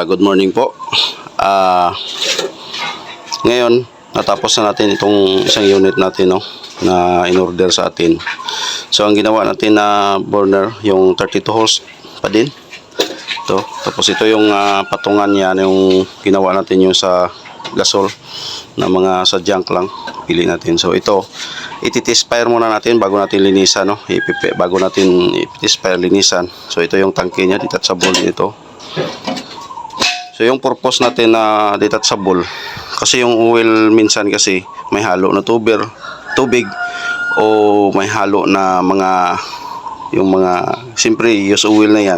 Good morning po. Ngayon, natapos na natin itong isang unit natin, no, na in-order sa atin. So, ang ginawa natin na burner, yung 32 holes pa din. Ito. Tapos ito yung patungan niya, yung ginawa natin yung sa gasol na mga sa junk lang. Pili natin. So, ito, iti-test fire muna natin bago natin linisan, no? Bago natin i-test fire linisan. So, ito yung tangke niya, detachable dito. So, yung purpose natin na detachable, kasi yung oil minsan kasi may halo na tubig o may halo na siyempre use oil na yan,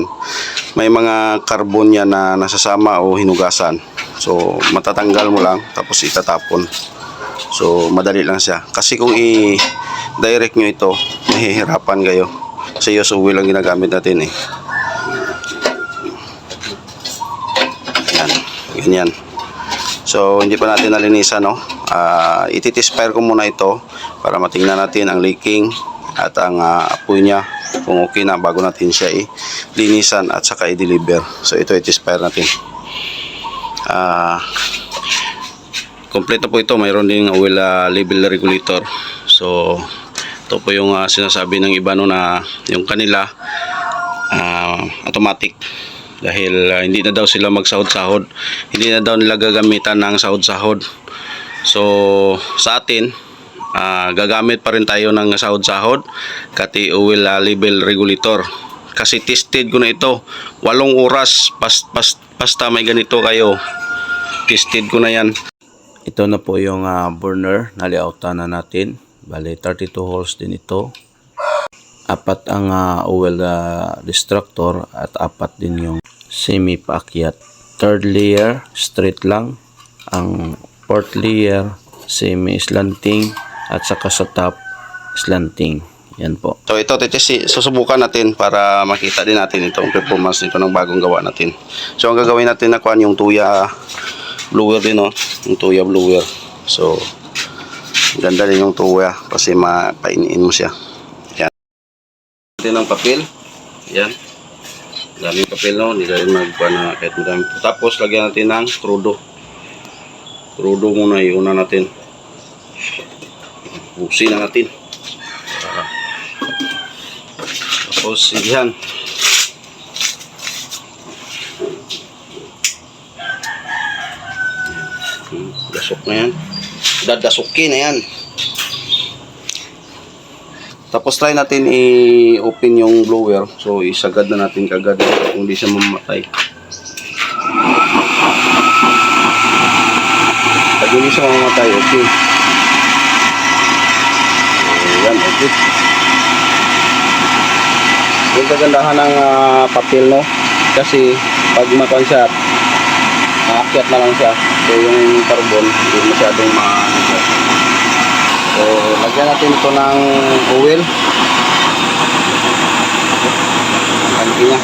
may mga carbon yan na nasasama o hinugasan. So, matatanggal mo lang tapos itatapon. So, madali lang siya. Kasi kung i-direct nyo ito, mahihirapan kayo. Kasi use oil lang ginagamit natin eh. Ganyan. So, hindi pa natin nalinisan, no? Iti-test fire ko muna ito para matingnan natin ang leaking at ang apoy niya kung okay na bago natin siya linisan at saka i-deliver. So, ito i-test fire natin. Complete na po ito. Mayroon din oil level regulator. So, ito po yung sinasabi ng iba, no, na yung kanila automatic. Dahil hindi na daw sila magsahod-sahod, hindi na daw nila gagamitan ng sahod-sahod. So sa atin, gagamit pa rin tayo ng sahod-sahod, kati oil level regulator. Kasi tested ko na ito, 8 oras basta may ganito kayo, tested ko na yan. Ito na po yung burner, na-layoutan na natin. Bale 32 holes din ito. 4 ang oil destructor at 4 din yung semi paakyat. 3rd layer straight lang, ang 4th layer semi slanting at saka sa top slanting. Yan po. So ito susubukan natin para makita din natin itong performance nito ng bagong gawa natin. So ang gagawin natin na kuan yung tuya blower din, no? Yung tuya blower. So ganda din yung tuya kasi mapainiin mo siya. Ng papel, yan, daming papel, no, hindi rin magpa na kahit madami. Tapos lagyan natin ng crudo muna, iuna natin, busin na natin, tapos sigihan, dasok na yan, dadasukin na yan. Tapos try natin i-open yung blower. So isagad na natin kagad kung hindi siya mamamatay. Pag hindi siya mamamatay, okay. Ayan, okay. Yung kagandahan ng papel, no? Kasi pag makuha siya, aakyat na lang siya. So yung carbon, hindi masyadong So, lagyan natin ito ng oil. Tangke niya.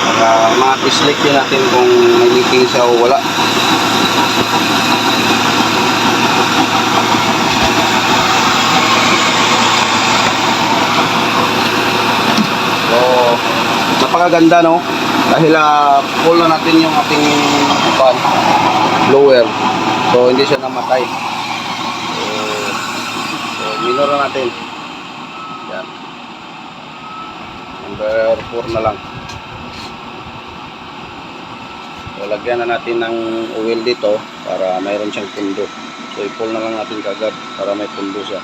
Para ma-select din natin kung may leaking siya o wala. So, napakaganda, no? Dahil full na natin yung ating blower. So, hindi siya namatay. Minor na natin. Yan. Number 4 na lang. So, lagyan na natin ng oil dito para mayroon siyang pundo. So, i-pull na lang natin kagad para may pundo siya.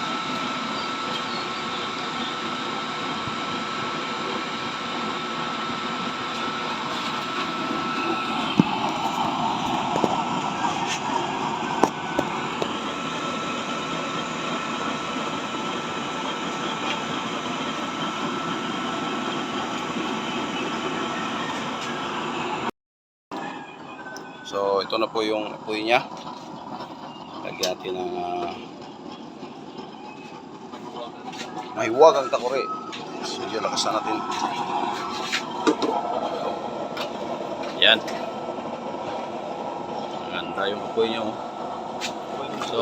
So, ito na po yung apoy niya. Lagyan natin ng mahiwag ang takore. So, medyo lakasan natin. Yan. Ganda yung apoy niya. So,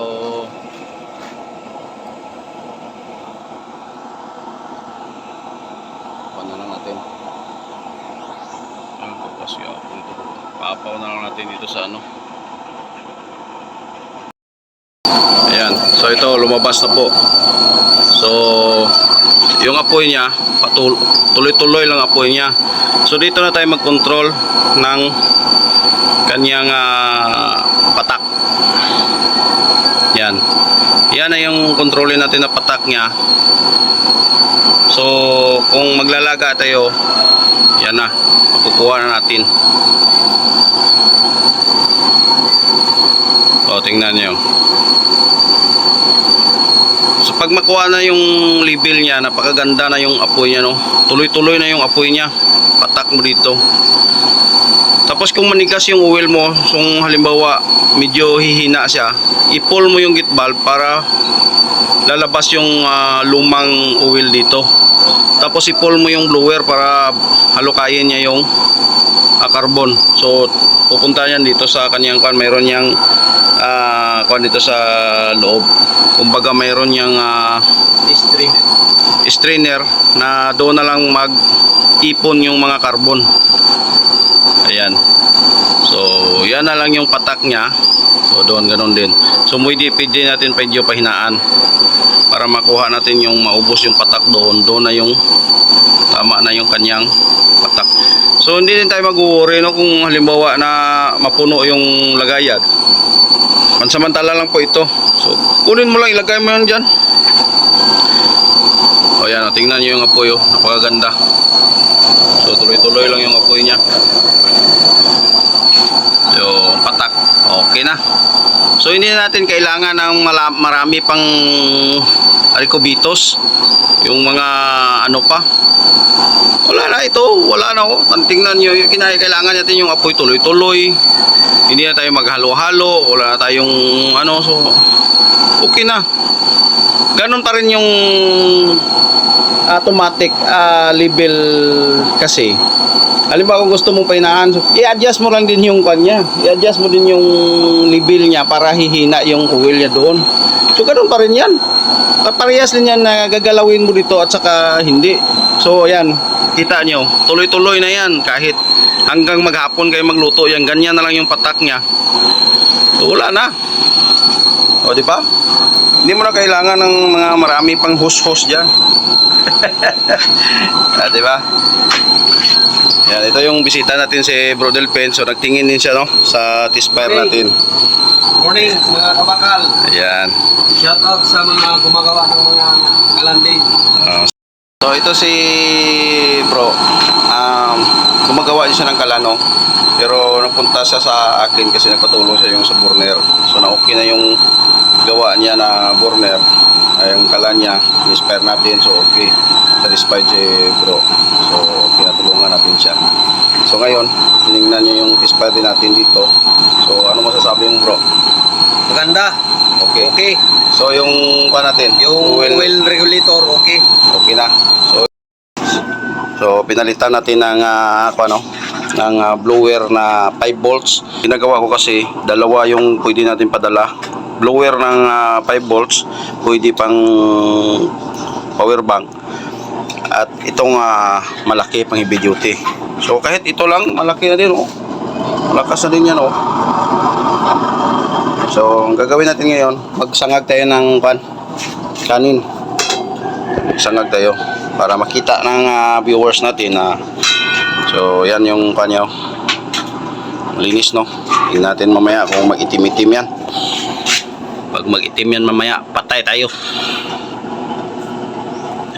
paano lang natin. Ang pagkas yung apoy ito. Paapaw na lang natin dito sa ano. Ayan. So ito, lumabas na po. So, yung apoy niya, tuloy-tuloy lang apoy niya. So dito na tayo mag-control ng kanyang patak. Yan. Yan na yung kontrolin natin na patak niya. So, kung maglalaga tayo, yan na. Kukuha na natin. O, tingnan nyo. So, pag makuha na yung level niya, napakaganda na yung apoy niya, no? Tuloy-tuloy na yung apoy niya. Patak mo dito. Tapos kung manigas yung oil mo, kung halimbawa medyo hihina siya, i-pull mo yung gate valve para lalabas yung lumang oil dito. Tapos i-pull mo yung blower para halukayin niya yung carbon. So pupunta yan dito sa kanyang kan, mayroon yang kan dito sa loob. Kumbaga mayroon yang strainer na doon na lang mag-ipon yung mga carbon. Ayan. So yan na lang yung patak niya. So doon ganoon din. So pwede natin medyo pahinaan para makuha natin yung maubos yung patak doon. Doon na yung tama na yung kanyang patak. So hindi din tayo mag-worry, no, kung halimbawa na mapuno yung lagayan. Pansamantala lang po ito. So kunin mo lang, ilagay mo yan dyan. O yan, tingnan nyo yung apoy, napakaganda. So tuloy-tuloy lang yung apoy niya. Yung patak, okay na. So hindi natin kailangan ng marami pang arikobitos. Yung mga ano pa. Wala na ito, wala na oh. Tingnan nyo, kailangan natin yung apoy tuloy-tuloy. Hindi na tayo maghalo-halo, wala na tayong ano, so okay na. Ganon pa rin yung automatic level kasi. Halimbawa kung gusto mong pahinaan, so, i-adjust mo lang din yung kanya. I-adjust mo din yung level niya para hihina yung oil niya doon. So ganoon pa rin yan. Parehas din yan na gagalawin mo dito at saka hindi. So ayan, kita nyo, tuloy-tuloy na yan. Kahit hanggang maghapon kayo magluto, yan ganyan na lang yung patak niya. So wala na. O di ba? Hindi mo na kailangan ng mga marami pang hose-hose diyan. Di ba? Yan, ito yung bisita natin si Bro Delpen. So nagtingin din siya, no, sa T-Spire natin. Morning mga kabakal. Ayan. Shout out sa mga gumagawa ng mga kalanding. So ito si Bro, gumagawa din siya ng kalano, pero napunta siya sa akin kasi nagpatulong siya yung sa burner. So na okay na yung gawa niya na burner, yung kalan niya, ni-spare natin. So okay, satisfied si Bro. So pinatulungan natin siya. So ngayon, tinignan niya yung T-Spire din natin dito. So ano masasabi mo, Bro? Maganda. Okay. Okay. So yung pa natin, Yung oil regulator, okay. okay na. So pinalitan natin ng ng blower na 5 volts. Ginagawa ko kasi dalawa yung pwede natin padala. Blower ng 5 volts, pwede pang power bank. At itong malaki pang heavy duty. So kahit ito lang, malaki na din, oh. Malakas na din yan, oh. So ang gagawin natin ngayon, magsangag tayo ng kanin. Sangag tayo para makita ng viewers natin na so yan yung kanyo linis, no. Tingnan natin mamaya kung mag-itim-itim yan. Pag mag-itim yan mamaya, patay tayo.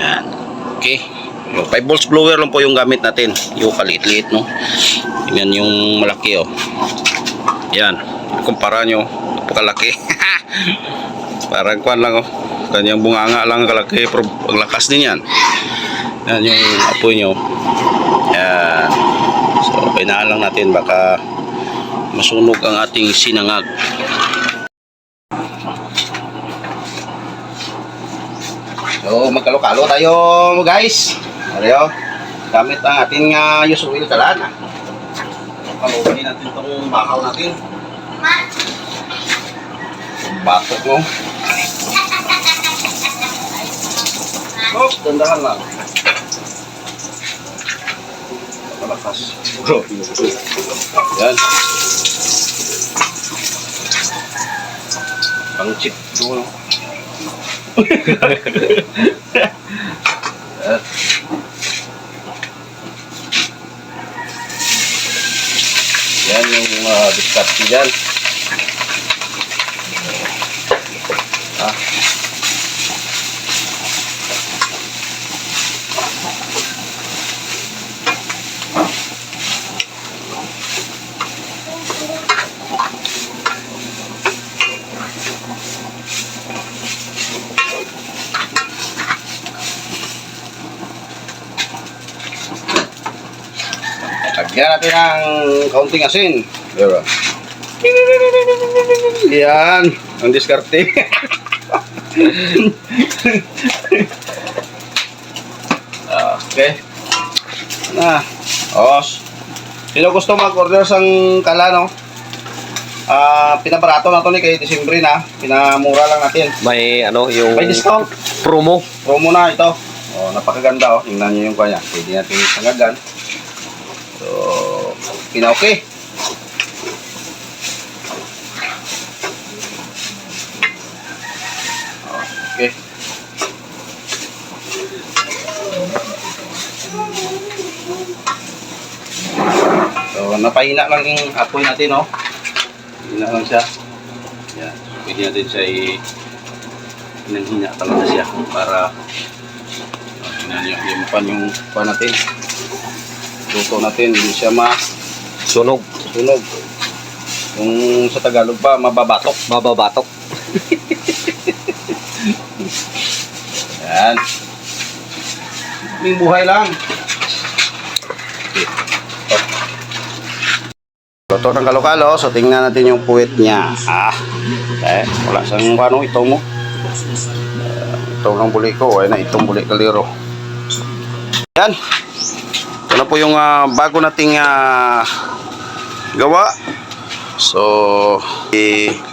Yan. Okay. 5 volts blower lang po yung gamit natin. Yung kaliit-liit, no. Yan yung malaki, oh. Yan. Kumpara nyo, napakalaki. Parang kwan lang, oh. Kanyang bunganga lang kalaki, pero ang lakas din yan. Yan yung apoy nyo. Yan. So pahinaan lang natin, baka masunog ang ating sinangag. So magkalo-kalo tayo, guys. Tayo gamit ang ating use oil kalan. Kalawin natin itong bakaw natin. Batok mo. Dandahan lang. Malakas. Yan. Pang chip. Yan yung diskarte dyan. Lagyan natin ng kaunting asin. Diba? Yan. Ang diskarte. Okay. Na. Os. Sino gusto mag-order sang kala, no? Pinabarato na to ni kay Disyembre na. Pinamura lang natin. May ano, yung May discount. promo. Promo na ito. Oh, napakaganda, oh. Tingnan niyo yung kanya. Pwede natin sangagan. So, pina-okay. Okay. So, napahina lang yung apoy natin, no? Hina lang siya. Yan. Pwede natin siya hinang-hina talaga siya para tingnan niyo yung pan yung pan natin. Luto natin, hindi siya Sunog. sunog. Kung sa Tagalog pa, mababatok. Mababatok. Yan. May buhay lang. Luto ng kalokalo, so tingnan natin yung puwet niya. Wala siyang ano, ito mo. Ito ng buli ko, ay na itong buli kaliro. Yan. Ito na po yung bago nating gawa. So,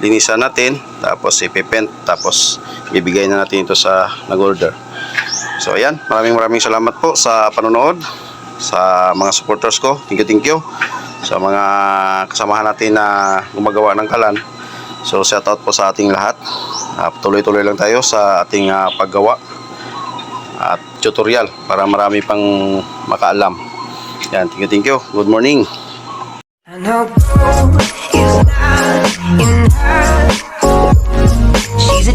linisan natin, tapos ipipent, tapos bibigay na natin ito sa nag-order. So, ayan, maraming salamat po sa panonood, sa mga supporters ko. Thank you. Sa mga kasamahan natin na gumagawa ng kalan. So, shout out po sa ating lahat. Tuloy-tuloy lang tayo sa ating paggawa at tutorial para marami pang makaalam. Yan, thank you. Good morning. I know gold is not enough. She's a